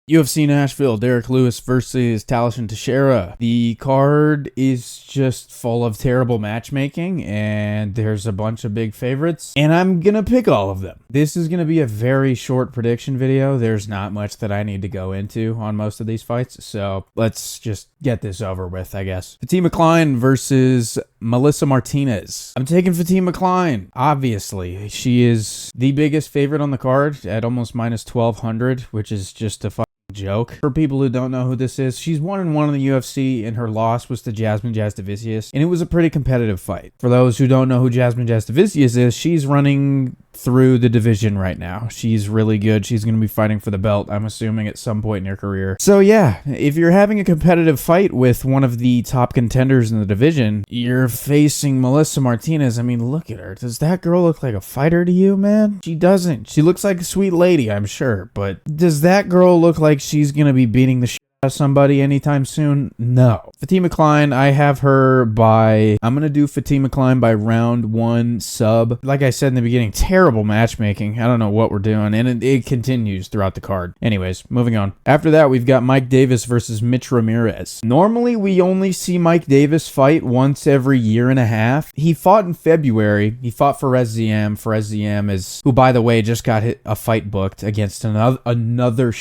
UFC Nashville, Derek Lewis versus Teixeira. The card is just full of terrible matchmaking, and there's a bunch of big favorites, and I'm gonna pick all of them. This is gonna be a very short prediction video. There's not much that I need to go into on most of these fights, so let's just get this over with, I guess. Fatima Klein versus Melissa Martinez. I'm taking Fatima Klein, obviously. She is the biggest favorite on the card at almost minus 1200, which is just a joke. For people who don't know who this is, she's 1-1 in the UFC, and her loss was to Jasmine Jasudavicius, and it was a pretty competitive fight. For those who don't know who Jasmine Jasudavicius is, she's running through the division right now. She's really good. She's going to be fighting for the belt, I'm assuming, at some point in her career. So yeah, if you're having a competitive fight with one of the top contenders in the division, you're facing Melissa Martinez. I mean, look at her. Does that girl look like a fighter to you, man? She doesn't. She looks like a sweet lady, I'm sure, but does that girl look like she's going to be beating the shit out of somebody anytime soon? No. Fatima Klein, I have her by, I'm going to do Fatima Klein by round 1 sub. Like I said in the beginning, terrible matchmaking. I don't know what we're doing, and it continues throughout the card. Anyways, moving on. After that, we've got Mike Davis versus Mitch Ramirez. Normally, we only see Mike Davis fight once every year and a half. He fought in February. He fought Fares Ziam. Fares Ziam is, who by the way, just got a fight booked against another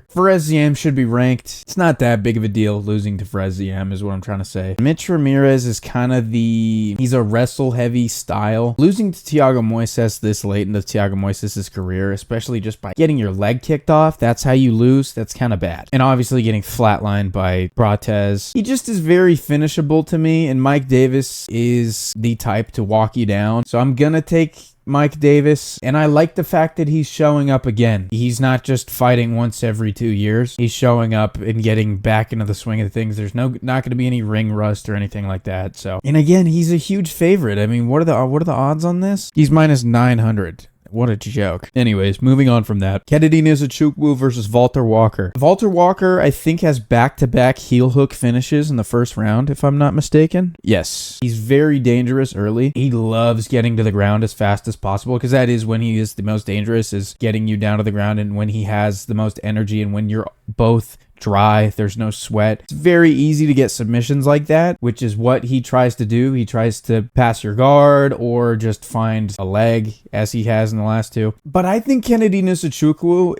Fares Ziam should be ranked. It's not that big of a deal losing to Fares Ziam is what I'm trying to say. Mitch Ramirez is kind of he's a wrestle-heavy style. Losing to Thiago Moises this late into Thiago Moises' career, especially just by getting your leg kicked off, that's how you lose. That's kind of bad. And obviously getting flatlined by Prates. He just is very finishable to me, and Mike Davis is the type to walk you down. So I'm gonna take Mike Davis, and I like the fact that he's showing up again. He's not just fighting once every 2 years. He's showing up and getting back into the swing of things. There's not going to be any ring rust or anything like that. So, and again, he's a huge favorite. I mean, what are the odds on this? He's minus 900. What a joke. Anyways, moving on from that. Kennedy Nzechukwu versus Walter Walker. Walter Walker, I think, has back-to-back heel hook finishes in the first round, if I'm not mistaken. Yes. He's very dangerous early. He loves getting to the ground as fast as possible, because that is when he is the most dangerous, is getting you down to the ground, and when he has the most energy, and when you're both dry, there's no sweat. It's very easy to get submissions like that, which is what he tries to do. He tries to pass your guard or just find a leg, as he has in the last two. But I think Kennedy Nzechukwu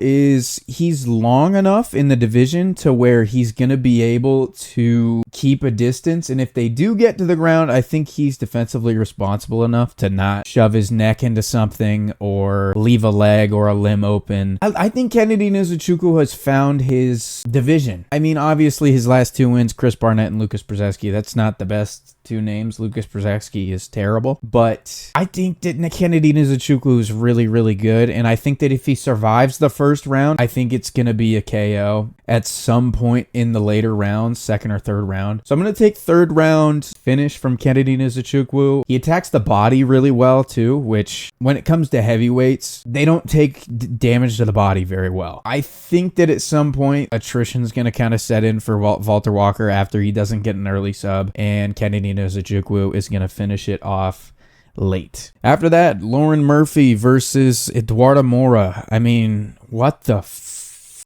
he's long enough in the division to where he's going to be able to keep a distance, and if they do get to the ground, I think he's defensively responsible enough to not shove his neck into something or leave a leg or a limb open. I think Kennedy Nzechukwu has found his division. I mean, obviously his last 2 wins, Chris Barnett and Lucas Brzeski, that's not the best 2 names. Lucas Brzeski is terrible, but I think that Kennedy Nzechukwu is really, really good, and I think that if he survives the first round, I think it's going to be a KO at some point in the later rounds, second or third round. So I'm going to take third round finish from Kennedy Nzechukwu. He attacks the body really well too, which when it comes to heavyweights, they don't take damage to the body very well. I think that at some point, attrition's going to kind of set in for Walter Walker after he doesn't get an early sub, and Kennedy Nzechukwu is going to finish it off late. After that, Lauren Murphy versus Eduardo Moura. I mean, what the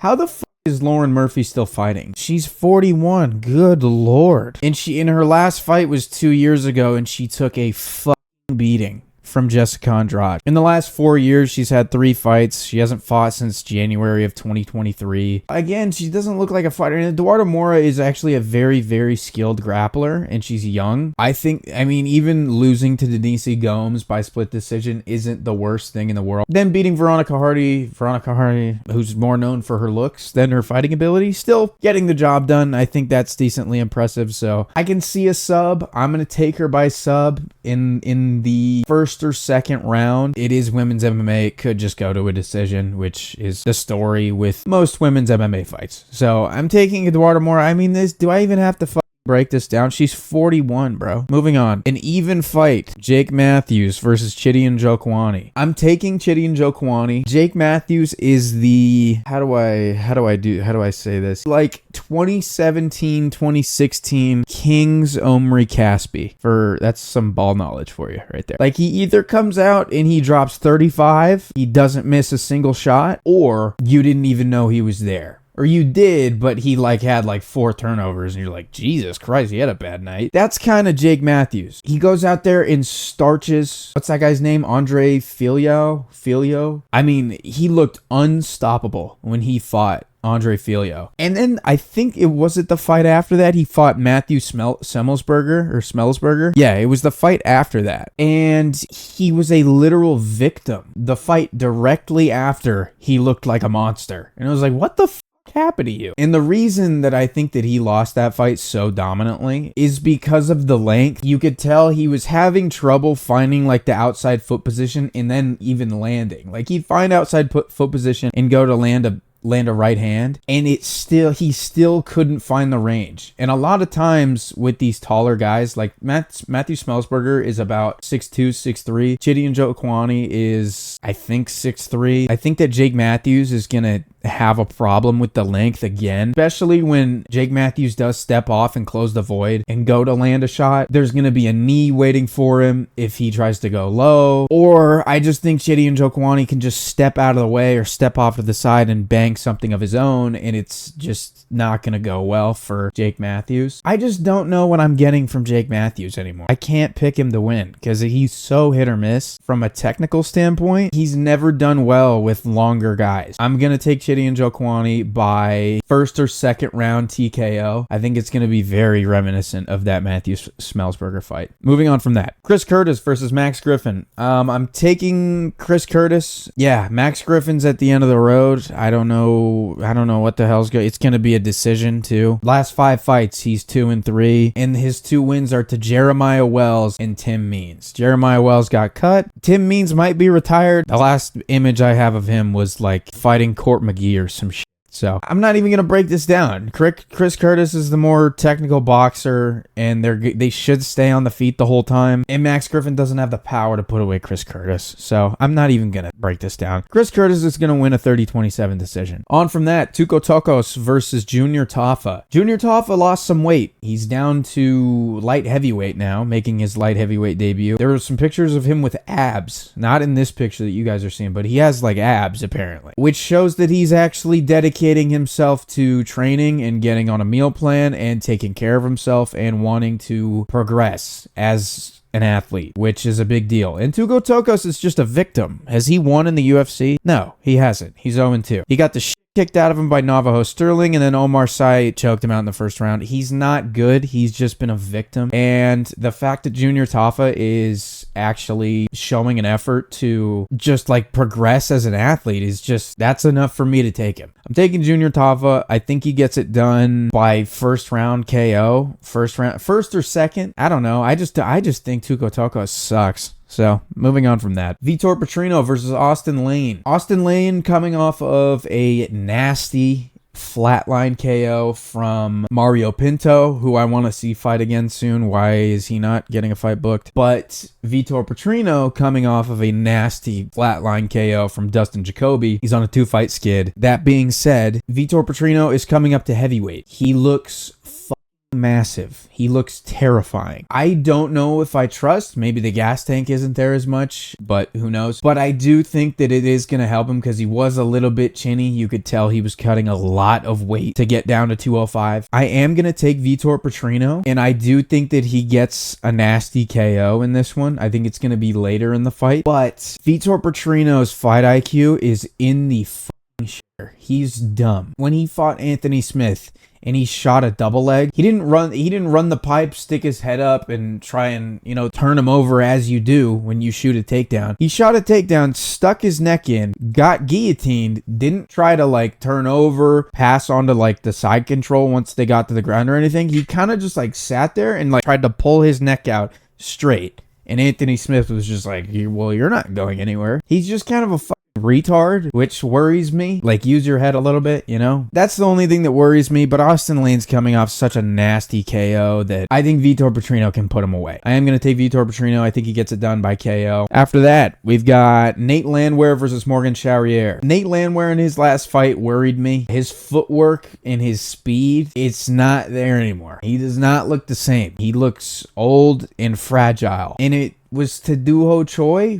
how the is Lauren Murphy still fighting? She's 41. Good lord. And she, in her last fight was 2 years ago, and she took a fucking beating from Jessica Andrade. In the last 4 years, she's had 3 fights. She hasn't fought since January of 2023. Again, she doesn't look like a fighter. And Eduardo Moura is actually a very, very skilled grappler, and she's young. I mean, even losing to Denise Gomes by split decision isn't the worst thing in the world. Then beating Veronica Hardy, who's more known for her looks than her fighting ability, still getting the job done. I think that's decently impressive. So I can see a sub. I'm going to take her by sub in the first or second round. It is women's MMA. It could just go to a decision, which is the story with most women's MMA fights. So I'm taking Eduardo Moura. I mean, do I even have to break this down? She's 41, bro. Moving on. An even fight. Jake Matthews versus Chidian Jokwani. I'm taking Chidian Jokwani. Jake Matthews is the, how do I say this? Like 2017, 2016 King's Omri Caspi. That's some ball knowledge for you right there. Like, he either comes out and he drops 35, he doesn't miss a single shot, or you didn't even know he was there. Or you did, but he like had like 4 turnovers and you're like, Jesus Christ, he had a bad night. That's kind of Jake Matthews. He goes out there and starches, what's that guy's name? Andre Filio? I mean, he looked unstoppable when he fought Andre Filio. And then I think it was the fight after that he fought Matthew Smellsberger. Yeah, it was the fight after that. And he was a literal victim. The fight directly after, he looked like a monster. And I was like, what the happened to you? And the reason that I think that he lost that fight so dominantly is because of the length. You could tell he was having trouble finding like the outside foot position and then even landing. Like he'd find outside foot position and go to land a right hand, and he still couldn't find the range. And a lot of times with these taller guys, like Matthew Smellsberger is about 6'2", 6'3". Chidi Njokuani is, I think, 6'3". I think that Jake Matthews is gonna have a problem with the length again, especially when Jake Matthews does step off and close the void and go to land a shot. There's gonna be a knee waiting for him if he tries to go low, or I just think Chidi Njokuani can just step out of the way or step off to the side and bang something of his own, and it's just not gonna go well for Jake Matthews. I just don't know what I'm getting from Jake Matthews anymore. I can't pick him to win because he's so hit or miss. From a technical standpoint, he's never done well with longer guys. I'm gonna take Chidi Njokuani by first or second round TKO. I think it's gonna be very reminiscent of that Matthew Smellsberger fight. Moving on from that, Chris Curtis versus Max Griffin. I'm taking Chris Curtis. Yeah, Max Griffin's at the end of the road. I don't know what the hell's going. It's gonna be a decision too. Last 5 fights, he's 2-3, and his 2 wins are to Jeremiah Wells and Tim Means. Jeremiah Wells got cut. Tim Means might be retired. The last image I have of him was like fighting Court McGee or some shit. So I'm not even going to break this down. Chris Curtis is the more technical boxer, and they should stay on the feet the whole time. And Max Griffin doesn't have the power to put away Chris Curtis. So I'm not even going to break this down. Chris Curtis is going to win a 30-27 decision. On from that, Tuco Tokos versus Junior Tafa. Junior Tafa lost some weight. He's down to light heavyweight now, making his light heavyweight debut. There were some pictures of him with abs. Not in this picture that you guys are seeing, but he has like abs apparently, which shows that he's actually dedicated himself to training and getting on a meal plan and taking care of himself and wanting to progress as an athlete, which is a big deal. And Tuco Tokos is just a victim. Has he won in the UFC? No, he hasn't. He's 0-2. He got the shit kicked out of him by Navajo Sterling, and then Omar Sy choked him out in the first round. He's not good. He's just been a victim. And the fact that Junior Tafa is actually showing an effort to just like progress as an athlete is just, that's enough for me to take him. I'm taking Junior Tafa. I think he gets it done by first round KO. First or second. I don't know. I just think Tuco Tokos sucks. So, moving on from that. Vitor Petrino versus Austin Lane. Austin Lane coming off of a nasty flatline KO from Mario Pinto, who I want to see fight again soon. Why is he not getting a fight booked? But Vitor Petrino coming off of a nasty flatline KO from Dustin Jacoby. He's on a 2-fight skid. That being said, Vitor Petrino is coming up to heavyweight. He looks massive. He looks terrifying. I don't know if I trust. Maybe the gas tank isn't there as much, but who knows? But I do think that it is going to help him because he was a little bit chinny. You could tell he was cutting a lot of weight to get down to 205. I am going to take Vitor Petrino, and I do think that he gets a nasty KO in this one. I think it's going to be later in the fight, but Vitor Petrino's fight IQ is in the fucking shitter. He's dumb. When he fought Anthony Smith, and he shot a double leg, he didn't run the pipe, stick his head up and try and, turn him over as you do when you shoot a takedown. He shot a takedown, stuck his neck in, got guillotined, didn't try to turn over, pass on to the side control once they got to the ground or anything. He kind of just sat there and tried to pull his neck out straight. And Anthony Smith was just like, well, you're not going anywhere. He's just kind of a retard, which worries me. Use your head a little bit, That's the only thing that worries me, but Austin Lane's coming off such a nasty KO that I think Vitor Petrino can put him away. I am going to take Vitor Petrino. I think he gets it done by KO. After that, we've got Nate Landwehr versus Morgan Charrier. Nate Landwehr in his last fight worried me. His footwork and his speed, it's not there anymore. He does not look the same. He looks old and fragile. And it was to Doo-Ho Choi,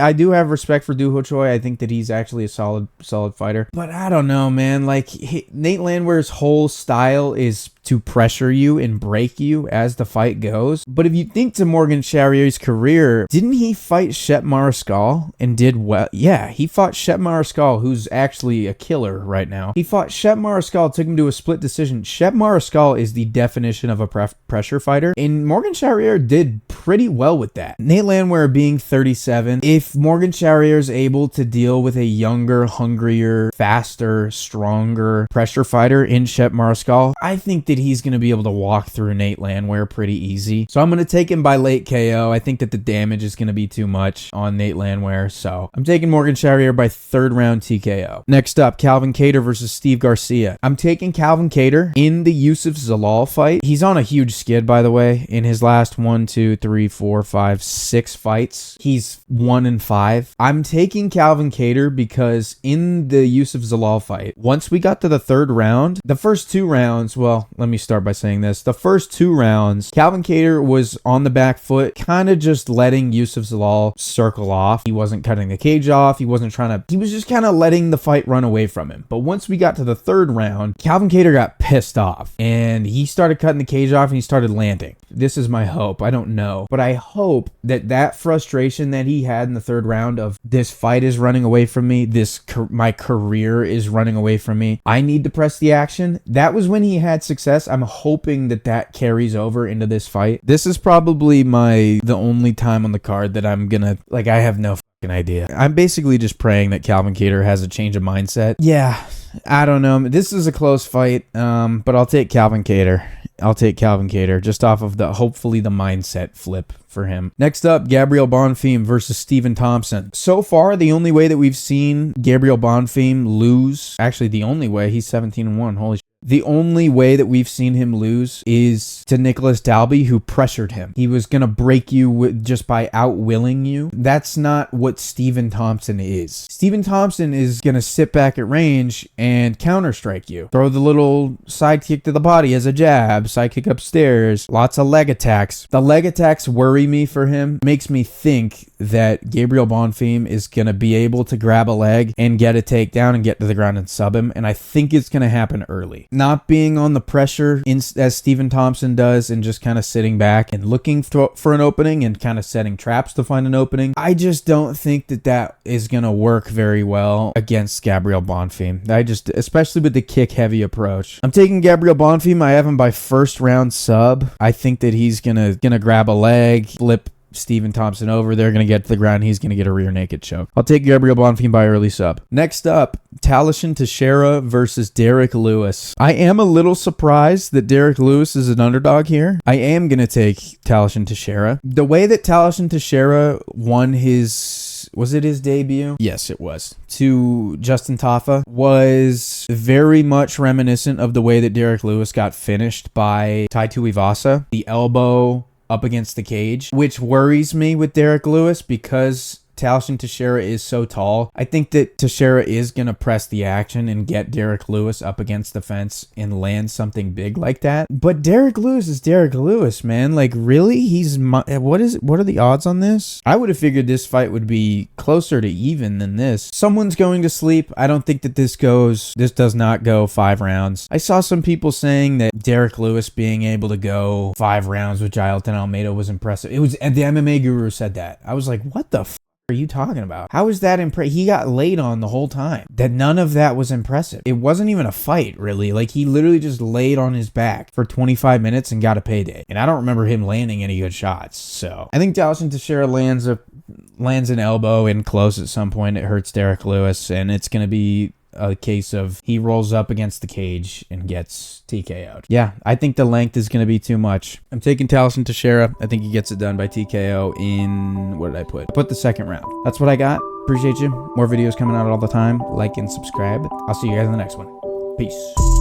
I do have respect for Doo-Ho Choi. I think that he's actually a solid fighter. But I don't know, man. Like, Nate Landwehr's whole style is to pressure you and break you as the fight goes. But if you think to Morgan Charrier's career, didn't he fight Shep Mariscal and did well? Yeah, he fought Shep Mariscal, who's actually a killer right now. He fought Shep Mariscal, took him to a split decision. Shep Mariscal is the definition of a pressure fighter, and Morgan Charrier did pretty well with that. Nate Landwehr being 37, if Morgan Charrier is able to deal with a younger, hungrier, faster, stronger pressure fighter in Shep Mariscal, I think that he's going to be able to walk through Nate Landwehr pretty easy. So I'm going to take him by late KO. I think that the damage is going to be too much on Nate Landwehr. So I'm taking Morgan Charrier by 3rd round TKO. Next up, Calvin Kattar versus Steve Garcia. I'm taking Calvin Kattar in the Yusuf Zalal fight. He's on a huge skid, by the way. In his last 6 fights, he's 1-5. I'm taking Calvin Kattar because in the Yusuf Zalal fight, once we got to the 3rd round, the first 2 rounds, well, let me start by saying this. The first 2 rounds, Calvin Kattar was on the back foot, kind of just letting Yusuf Zalal circle off. He wasn't cutting the cage off. He was just kind of letting the fight run away from him. But once we got to the 3rd round, Calvin Kattar got pissed off and he started cutting the cage off and he started landing. This is my hope. I don't know, but I hope that frustration that he had in the 3rd round of this fight is running away from me, my career is running away from me, I need to press the action. That was when he had success. I'm hoping that carries over into this fight. This is probably the only time on the card that I'm gonna, I have no fucking idea. I'm basically just praying that Calvin Kattar has a change of mindset. Yeah, I don't know. This is a close fight, but I'll take Calvin Kattar. Just off of hopefully the mindset flip for him. Next up, Gabriel Bonfim versus Stephen Thompson. So far, the only way that we've seen Gabriel Bonfim lose, actually the only way, he's 17-1, holy shit. The only way that we've seen him lose is to Nicholas Dalby, who pressured him. He was going to break you just by outwilling you. That's not what Stephen Thompson is. Stephen Thompson is going to sit back at range and counter-strike you. Throw the little side kick to the body as a jab, side kick upstairs, lots of leg attacks. The leg attacks worry me for him. Makes me think that Gabriel Bonfim is going to be able to grab a leg and get a takedown and get to the ground and sub him. And I think it's going to happen early. Not being on the pressure as Stephen Thompson does and just kind of sitting back and looking for an opening and kind of setting traps to find an opening. I just don't think that is going to work very well against Gabriel Bonfim. Especially with the kick heavy approach. I'm taking Gabriel Bonfim. I have him by 1st round sub. I think that he's gonna grab a leg, flip Stephen Thompson over. They're going to get to the ground. He's going to get a rear naked choke. I'll take Gabriel Bonfim by early sub. Next up, Talishan Teixeira versus Derek Lewis. I am a little surprised that Derek Lewis is an underdog here. I am going to take Talishan Teixeira. The way that Talishan Teixeira won was it his debut? Yes, it was. To Justin Tafa was very much reminiscent of the way that Derek Lewis got finished by Tai Tuivasa. The elbow up against the cage, which worries me with Derek Lewis because Talishan Teixeira is so tall. I think that Teixeira is going to press the action and get Derek Lewis up against the fence and land something big like that. But Derek Lewis is Derek Lewis, man. Really? What are the odds on this? I would have figured this fight would be closer to even than this. Someone's going to sleep. I don't think that this does not go 5 rounds. I saw some people saying that Derek Lewis being able to go 5 rounds with Jailton Almeida was impressive. The MMA guru said that. I was like, what the are you talking about? How is that impressive? He got laid on the whole time. That none of that was impressive. It wasn't even a fight, really. He literally just laid on his back for 25 minutes and got a payday. And I don't remember him landing any good shots. So I think Talishan Teixeira lands an elbow in close at some point. It hurts Derek Lewis, and it's going to be a case of he rolls up against the cage and gets TKO'd. Yeah, I think the length is going to be too much. I'm taking Talishan Teixeira. I think he gets it done by TKO in, what did I put? I put the 2nd round. That's what I got. Appreciate you. More videos coming out all the time. Like and subscribe. I'll see you guys in the next one. Peace.